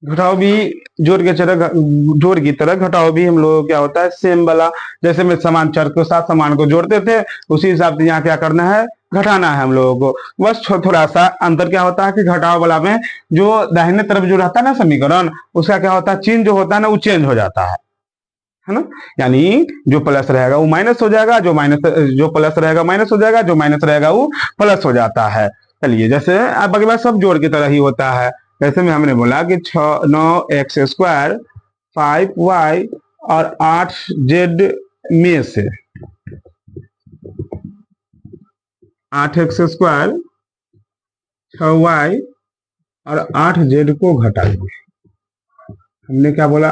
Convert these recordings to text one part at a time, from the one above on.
घटाओ भी जोड़ के तरह, जोड़ की तरह घटाओ भी हम लोग क्या होता है सेम वाला, जैसे में समान चर के साथ समान को जोड़ते थे उसी हिसाब से यहाँ क्या करना है, घटाना है हम लोगों को। बस थोड़ा सा अंतर क्या होता है कि घटाओ वाला में जो दाहिने तरफ जो रहता है ना समीकरण, उसका क्या होता है चिन्ह जो होता है ना वो चेंज हो जाता है ना। यानी जो प्लस रहेगा वो माइनस हो जाएगा, जो प्लस रहेगा माइनस हो जाएगा, जो माइनस रहेगा वो प्लस हो जाता है। चलिए जैसे अब अगला सब जोड़ की तरह ही होता है। जैसे में हमने बोला कि 9x² 5y और 8z में से 8x² 6y और 8z को घटाइए। हमने क्या बोला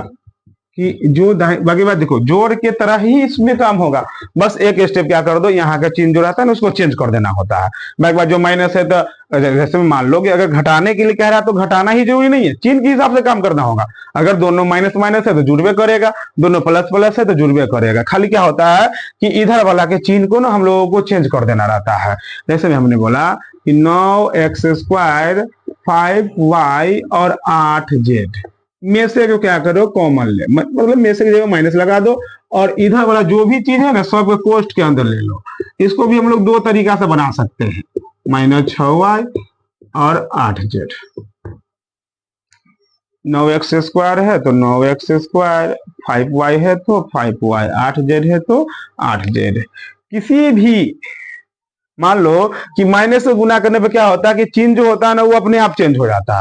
कि जो बाकी बात देखो जोड़ के तरह ही इसमें काम होगा, बस एक स्टेप क्या कर दो, यहाँ का चिन्ह जो रहता है ना उसको चेंज कर देना होता है। बाकी बात जो माइनस है तो जैसे मान लो कि अगर घटाने के लिए कह रहा है तो घटाना ही जरूरी नहीं है, चिन्ह के हिसाब से काम करना होगा। अगर दोनों माइनस माइनस है तो जुड़वे करेगा, दोनों प्लस प्लस है तो जुड़वे करेगा। खाली क्या होता है कि इधर वाला के चिन्ह को ना हम लोगों को चेंज कर देना रहता है। जैसे हमने बोला कि 9x² 5y और 8z में से जो क्या करो कॉमन ले, मतलब में से की जगह माइनस लगा दो और इधर वाला जो भी चीज है ना सब कोष्ट के अंदर ले लो। इसको भी हम लोग दो तरीका से बना सकते हैं, -6y और 8z। 9x² है तो 9x², 5y है तो 5y, 8z है तो 8z। किसी भी मान लो कि माइनस से गुना करने पे क्या होता है कि चिन्ह जो होता है ना वो अपने आप चेंज हो जाता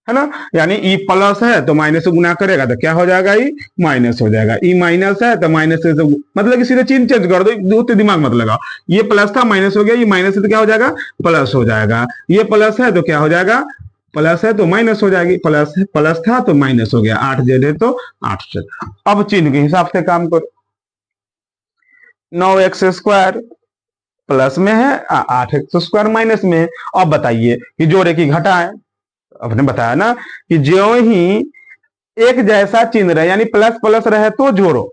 है ना। यानी ई प्लस है तो माइनस से गुना करेगा तो क्या हो जाएगा, ई माइनस हो जाएगा। ई माइनस है तो माइनस से मतलब कि सीधे चिन्ह चेंज कर दो, उतने दिमाग मत लगाओ। ये प्लस था माइनस हो गया, ये माइनस है तो क्या हो जाएगा, प्लस हो जाएगा। ये प्लस है तो क्या हो जाएगा, प्लस है तो माइनस हो जाएगी, प्लस था तो माइनस हो गया। 8z है तो 8z। अब चिन्ह के हिसाब से काम करो। 9x² प्लस में है, 8x² माइनस में है। अब बताइए कि जोड़े की घटाएं। आपने बताया ना कि जो ही एक जैसा चिन्ह रहे यानी प्लस प्लस रहे तो जोड़ो,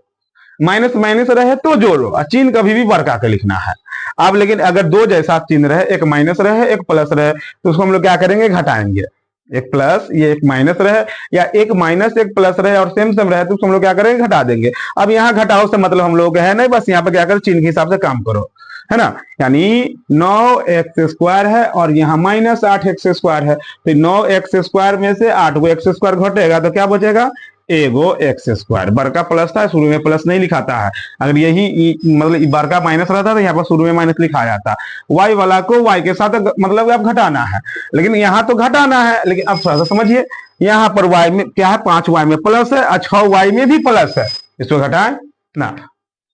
माइनस माइनस रहे तो जोड़ो, चिन्ह कभी भी बड़का के लिखना है। अब लेकिन अगर दो जैसा चिन्ह रहे, एक माइनस रहे एक प्लस रहे, तो उसको हम लोग क्या करेंगे, घटाएंगे। एक प्लस ये एक माइनस रहे या एक माइनस एक प्लस रहे और सेम सेम रहे तो उसको हम लोग क्या करेंगे, घटा देंगे। अब यहाँ घटाओ से मतलब हम लोग है नहीं, बस यहाँ पे क्या करो चिन्ह के हिसाब से काम करो, है ना। यानी 9x² है और यहाँ -8x² है, तो 9x² में से 8x² घटेगा तो क्या बचेगा, एगो x²। बड़का प्लस था शुरू में प्लस नहीं लिखाता है, अगर यही मतलब बड़का माइनस रहता तो यहाँ पर शुरू में माइनस लिखा जाता। y वाला को y के साथ मतलब अब घटाना है, लेकिन यहाँ तो घटाना है, लेकिन अब थोड़ा सा समझिए। यहाँ पर y में क्या है, 5y में प्लस है और 6y में भी प्लस है, इसको घटाए ना,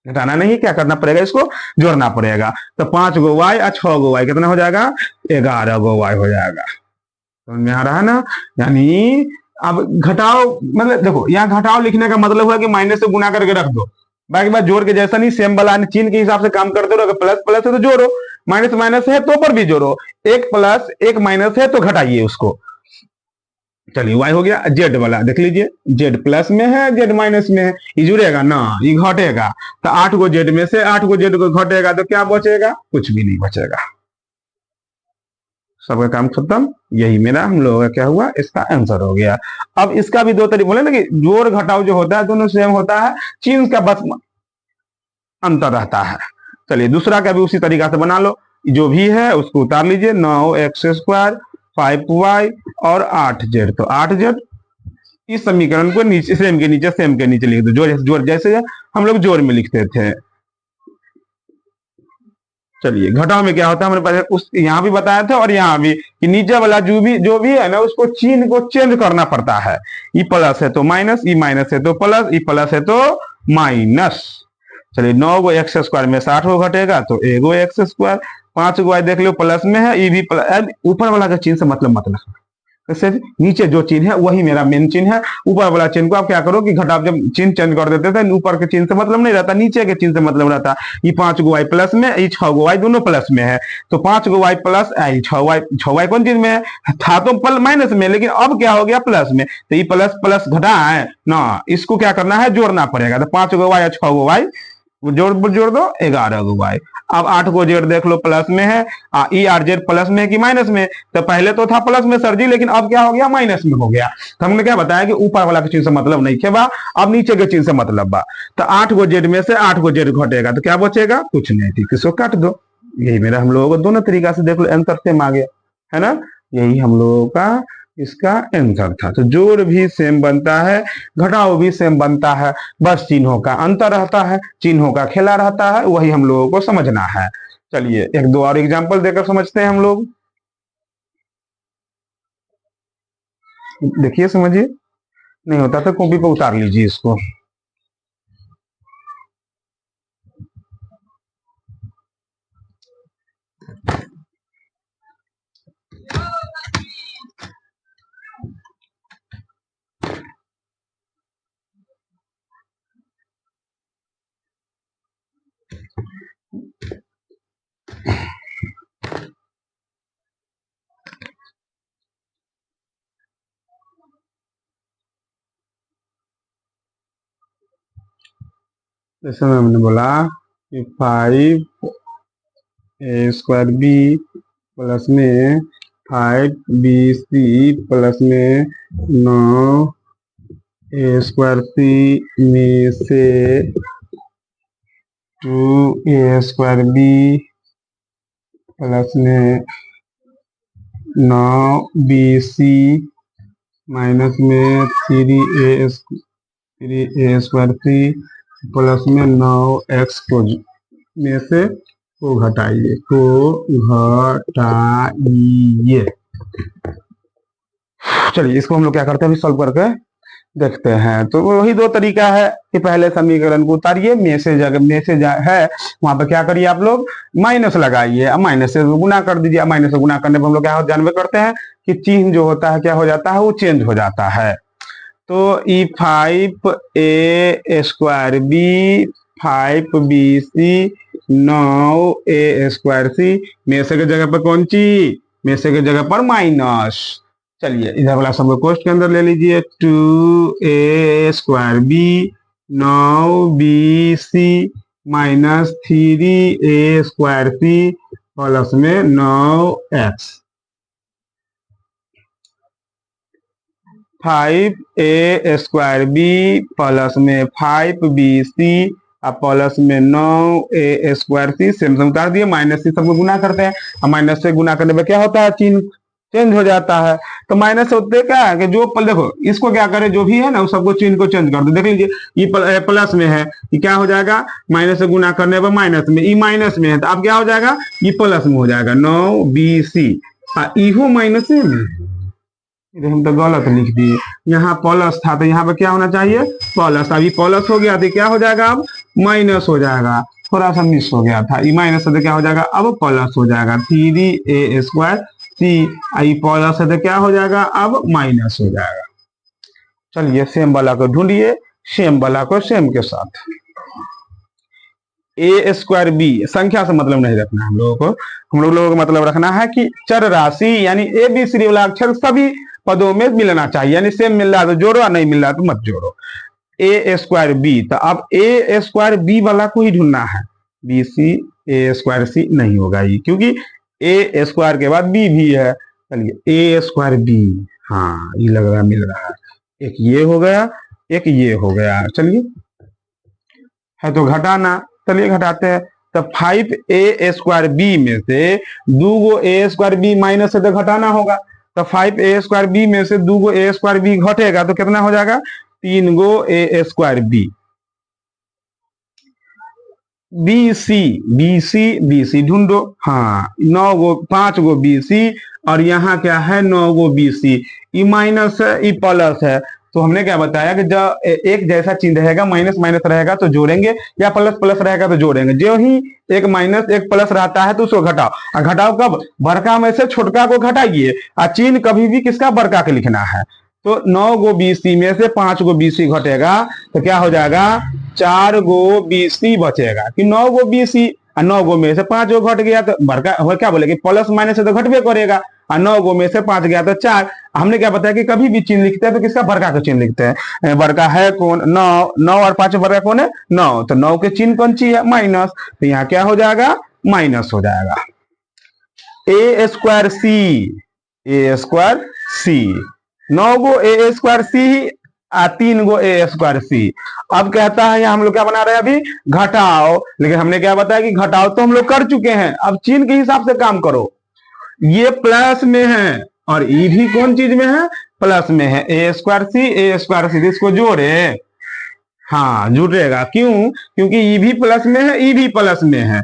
घटाना नहीं, क्या करना पड़ेगा, इसको जोड़ना पड़ेगा। तो 5 गो y और 6 गो y कितना हो जाएगा, 11 गो y हो जाएगा। समझ में आ रहा है ना। यानी अब घटाओ मतलब देखो यहाँ घटाओ लिखने का मतलब हुआ कि माइनस से गुना करके रख दो, बाकी बात जोड़ के जैसा नहीं सेम वाला चिन्ह के हिसाब से काम करते रहो। प्लस प्लस है तो जोड़ो, माइनस माइनस है तो पर भी जोड़ो, एक प्लस एक माइनस है तो घटाइए उसको। चलिए y हो गया। z वाला देख लीजिए, z प्लस में है z माइनस में है, ये जुड़ेगा ना, ये घटेगा। तो 8 गो z में से 8 गो z को घटेगा तो क्या बचेगा, कुछ भी नहीं बचेगा। सबका काम खत्म। यही मेरा हम लोगों का क्या हुआ, इसका आंसर हो गया। अब इसका भी दो तरीके बोले ना कि जोड़ घटाओ जो होता है दोनों सेम होता है, चिन्ह का बस अंतर रहता है। चलिए दूसरा का भी उसी तरीका से बना लो, जो भी है उसको उतार लीजिए। 9x² 5y और 8z, तो 8z इस समीकरण को नीचे सेम के नीचे लिख दो, जोड़ जैसे हम लोग जोड़ में लिखते थे। चलिए घटाओ में क्या होता है, हमने पहले उस यहाँ भी बताया था और यहाँ भी कि नीचे वाला जो भी है ना उसको चिन्ह को चेंज करना पड़ता है। ई प्लस है तो माइनस, ई माइनस है तो प्लस, ई प्लस है तो माइनस। चलिए 9 गो x² में 60 गो घटेगा तो एगो x²। 5 गो y देख लो प्लस में है, ये भी प्लस, ऊपर वाला का चिन्ह से मतलब मत रखना, सिर्फ नीचे जो चिन्ह है वही मेरा मेन चिन्ह है। ऊपर वाला चिन्ह को आप क्या करो कि घटाओ, जब चिन्ह चेंज कर देते थे ऊपर के चिन्ह से मतलब नहीं रहता, नीचे के चिन्ह से मतलब रहता। ये 5 गो y प्लस में, ये 6 गो y दोनों प्लस में है, तो 5 गो y प्लस 6y कौन चीज में है, था तो पल माइनस में, लेकिन अब क्या हो गया प्लस में, तो ये प्लस प्लस घटा है ना, इसको क्या करना है, जोड़ना पड़ेगा। तो 5 गो y और 6 गो y जोड़ दो 11 गो y। अब 8 को जेड देख लो प्लस में है, ई आर जेड प्लस में है कि माइनस में? तो पहले तो था प्लस में सर जी, लेकिन अब क्या हो गया, माइनस में हो गया। तो हमने क्या बताया कि ऊपर वाला के चिन्ह से मतलब नहीं खे बा, अब नीचे के चिन्ह से मतलब बा। तो 8 को जेड में से 8 को जेड घटेगा तो क्या बचेगा, कुछ नहीं, ठीक, इसको काट दो। यही मेरा हम लोगों को दोनों तरीका से देख लो आंसर सेम आ गया, है ना। यही हम लोगों का इसका आंसर था। तो जोड़ भी सेम बनता है, घटाव भी सेम बनता है, बस चिन्हों का अंतर रहता है, चिन्हों का खेला रहता है, वही हम लोगों को समझना है। चलिए एक दो और एग्जाम्पल देकर समझते हैं हम लोग। देखिए समझिए, नहीं होता तो कॉपी पर उतार लीजिए इसको। जैसे मैंने बोला कि 5a² b प्लस में 5bc प्लस में 9a² c में से 2a² b प्लस में 9bc माइनस में 3a² c प्लस में 9x को में से को घटाइए, चलिए इसको हम लोग क्या करते हैं, अभी सॉल्व करके देखते हैं। तो वही दो तरीका है कि पहले समीकरण को उतारिए, में से है वहां पर क्या करिए आप लोग, माइनस लगाइए, अब माइनस से गुना कर दीजिए। माइनस से गुना करने पर हम लोग क्या जानवे करते हैं कि चिन्ह जो होता है क्या हो जाता है, वो चेंज हो जाता है। तो ई 5a² b 5bc 9a² c में से के जगह पर कौन सी, में से के जगह पर माइनस। चलिए इधर वाला सब कोष्ठ के अंदर ले लीजिए, 2a² b 9bc minus 3a² c plus में 9x। 5a² b प्लस में 5bc प्लस में 9a² c सेम सेम उतार दिए, माइनस से सबको गुना करते हैं, और माइनस से गुना करने पर क्या होता है, चिन्ह चेंज हो जाता है। तो माइनस से होते क्या है कि जो देखो इसको क्या करें, जो भी है ना, उस सबको चिन्ह को चेंज कर दो। देख लीजिए ये प्लस में है, ये क्या हो जाएगा, माइनस से गुना करने पर माइनस में, ये माइनस में है तो अब क्या हो जाएगा, ये प्लस में हो जाएगा 9bc, इहो माइनस में, हम तो गलत लिख दिए, यहाँ प्लस था तो यहाँ पे क्या होना चाहिए, प्लस। अभी प्लस हो गया तो क्या हो जाएगा, अब माइनस हो जाएगा, थोड़ा सा मिस हो गया था, ये माइनस से तो क्या हो जाएगा, अब प्लस हो जाएगा 3a² c, आई प्लस है तो क्या हो जाएगा, अब माइनस हो जाएगा। चलिए सेम वाला को ढूंढिए, सेम वाला को सेम के साथ। a² b संख्या से मतलब नहीं रखना हम लोगों को, हम लोगों को मतलब रखना है कि चर राशि यानी ए बी सी वाला अक्षर सभी पदों में मिलना चाहिए, यानी सेम मिल रहा है तो जोड़ो, और नहीं मिल रहा तो मत जोड़ो। a² b, तो अब a² b वाला को ही ढूंढना है, bc a² c नहीं होगा ये, क्योंकि a² के बाद b भी है। चलिए a² b, हाँ ये लग रहा मिल रहा है, एक ये हो गया, एक ये हो गया। चलिए है तो घटाना, चलिए घटाते हैं। तो 5a² b में से 2 a² b माइनस से तो घटाना होगा, तो 5a² b में से 2 a² b घटेगा तो कितना हो जाएगा, 3 a² b। bc ढूंढो, हाँ 5 bc, और यहाँ क्या है 9 bc, ई माइनस है ई प्लस है, तो हमने क्या बताया कि जब एक जैसा चिन्ह रहेगा, माइनस माइनस रहेगा तो जोड़ेंगे, या प्लस प्लस रहेगा तो जोड़ेंगे। जो ही एक माइनस एक प्लस रहता है तो उसको घटाओ, और घटाओ कब, बड़का में से छोटका को घटाइए, और चिन्ह कभी भी किसका, बड़का के लिखना है। तो 9 bc में से 5 bc घटेगा तो क्या हो जाएगा, 4 bc बचेगा, कि 9 bc, और 9 में से 5 घट गया तो बड़का क्या बोले कि प्लस माइनस से तो घटबे करेगा, और 9 में से 5 गया तो 4। हमने क्या बताया कि कभी भी चिन्ह लिखते हैं तो किसका, बड़का का चिन्ह लिखते हैं। बड़का है कौन, 9 और 5 बड़का कौन है, 9, तो 9 के चिन्ह कौन सी है, माइनस, तो यहाँ क्या हो जाएगा माइनस हो जाएगा। ए स्क्वायर सी 9 गो ए स्क्वायर सी 3 गो ए स्क्वायर सी। अब कहता है यहाँ हम लोग क्या बना रहे हैं अभी, घटाओ, लेकिन हमने क्या बताया कि घटाओ तो हम लोग कर चुके हैं, अब चिन्ह के हिसाब से काम करो। ये प्लस में है और ई भी कौन चीज में है, प्लस में है। ए स्क्वायर सी इसको जोड़े, हाँ जुड़ेगा, क्यों, क्योंकि ई भी प्लस में है, ई भी प्लस में है।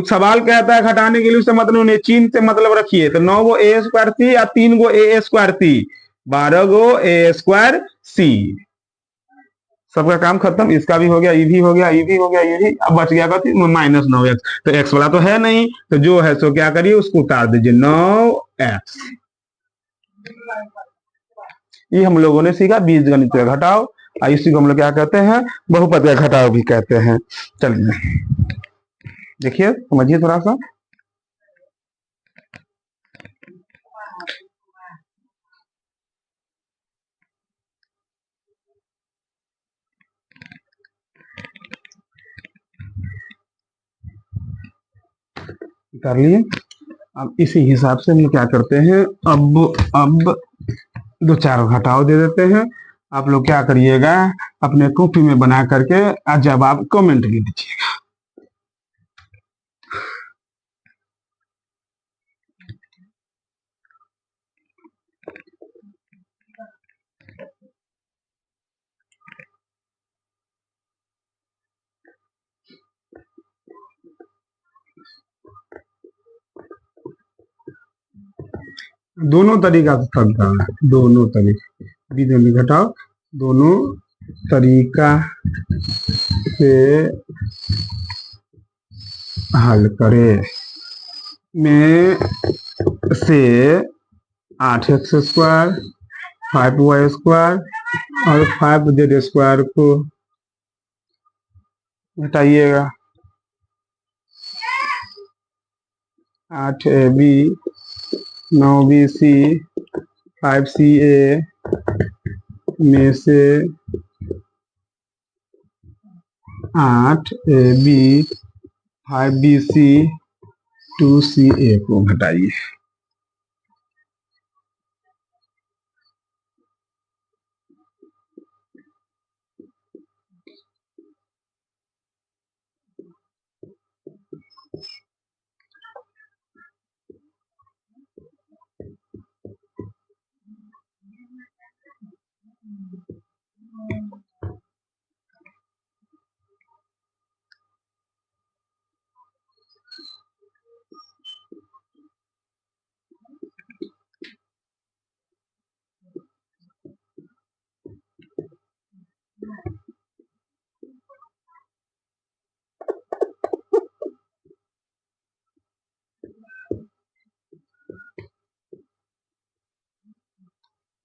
सवाल कहता है घटाने के लिए, उससे मतलब नहीं, चिन्ह से मतलब रखिए। तो 9 गो ए स्क्वायर सी या 3 गो ए स्क्वायर सी, 12 गो ए स्क्वायर सी। सबका काम खत्म, इसका भी हो गया, ई भी हो गया, ई भी हो गया, ये भी। अब बच गया -9x। तो x वाला तो है नहीं, तो जो है सो क्या करिए, उसको उतार दीजिए, 9x। ये हम लोगों ने सीखा बीजगणित का घटाव, इसी को हम लोग क्या कहते हैं, बहुपद का घटाव भी कहते हैं। चलिए देखिए, समझिए थोड़ा सा। कर लिए। अब इसी हिसाब से हम क्या करते हैं, अब 2-4 घटाव दे देते हैं। आप लोग क्या करिएगा, अपने कॉपी में बना करके जब आप कमेंट लिख दीजिएगा। दोनों तरीका से समझा है, दोनों तरीका बीजगणित घटाव दोनों तरीका से हल करे। में से 8x स्क्वायर 5y स्क्वायर और 5z स्क्वायर को घटाइएगा। 8ab 9bc 5ca में से 8ab 5bc 2ca को घटाइए।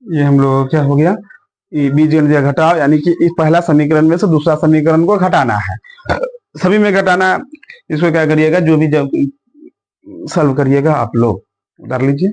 ये हम लोग क्या हो गया, बीजगणित घटाव, यानी कि इस पहला समीकरण में से दूसरा समीकरण को घटाना है, सभी में घटाना। इसको क्या करिएगा, जो भी जब सॉल्व करिएगा आप लोग कर लीजिए।